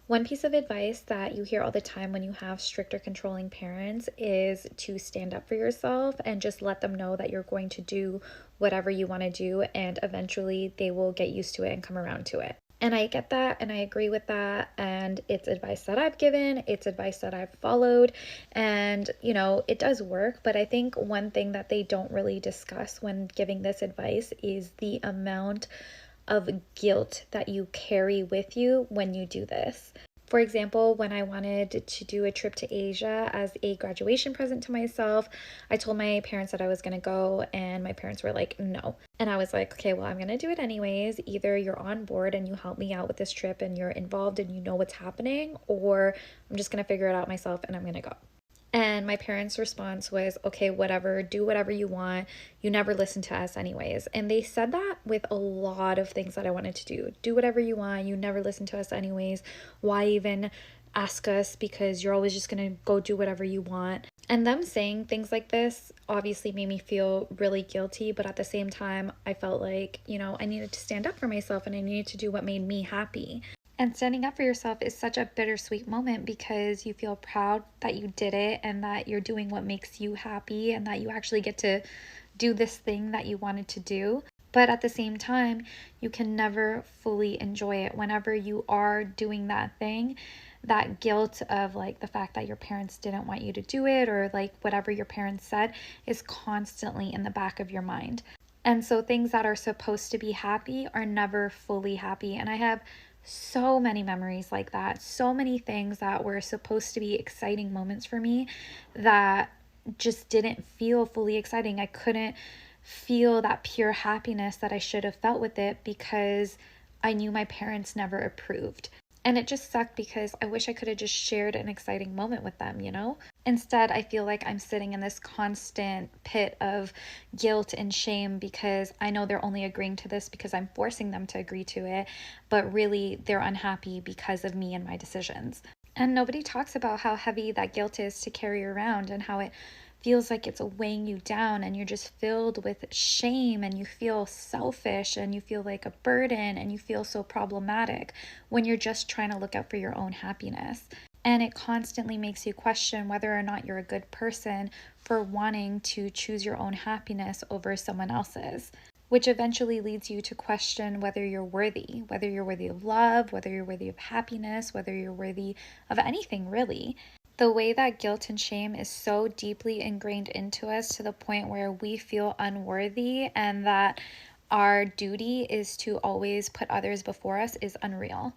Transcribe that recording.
One piece of advice that you hear all the time when you have strict or controlling parents is to stand up for yourself and just let them know that you're going to do whatever you want to do, and eventually they will get used to it and come around to it. And I get that and I agree with that. And it's advice that I've given, it's advice that I've followed. And, it does work. But I think one thing that they don't really discuss when giving this advice is the amount of guilt that you carry with you when you do this. For example, when I wanted to do a trip to Asia as a graduation present to myself, I told my parents that I was going to go, and my parents were like, no. And I was like, okay, well, I'm going to do it anyways. Either you're on board and you help me out with this trip and you're involved and you know what's happening, or I'm just going to figure it out myself and I'm going to go. And my parents' response was, okay, whatever, do whatever you want. You never listen to us, anyways. And they said that with a lot of things that I wanted to do. Do whatever you want. You never listen to us, anyways. Why even ask us? Because you're always just going to go do whatever you want. And them saying things like this obviously made me feel really guilty. But at the same time, I felt like, I needed to stand up for myself and I needed to do what made me happy. And standing up for yourself is such a bittersweet moment because you feel proud that you did it and that you're doing what makes you happy and that you actually get to do this thing that you wanted to do. But at the same time, you can never fully enjoy it. Whenever you are doing that thing, that guilt of like the fact that your parents didn't want you to do it, or like whatever your parents said, is constantly in the back of your mind. And so things that are supposed to be happy are never fully happy. And I have so many memories like that, so many things that were supposed to be exciting moments for me that just didn't feel fully exciting. I couldn't feel that pure happiness that I should have felt with it because I knew my parents never approved. And it just sucked because I wish I could have just shared an exciting moment with them. Instead, I feel like I'm sitting in this constant pit of guilt and shame because I know they're only agreeing to this because I'm forcing them to agree to it, but really they're unhappy because of me and my decisions. And nobody talks about how heavy that guilt is to carry around and how it feels like it's weighing you down and you're just filled with shame and you feel selfish and you feel like a burden and you feel so problematic when you're just trying to look out for your own happiness. And it constantly makes you question whether or not you're a good person for wanting to choose your own happiness over someone else's, which eventually leads you to question whether you're worthy of love, whether you're worthy of happiness, whether you're worthy of anything really. The way that guilt and shame is so deeply ingrained into us to the point where we feel unworthy and that our duty is to always put others before us is unreal.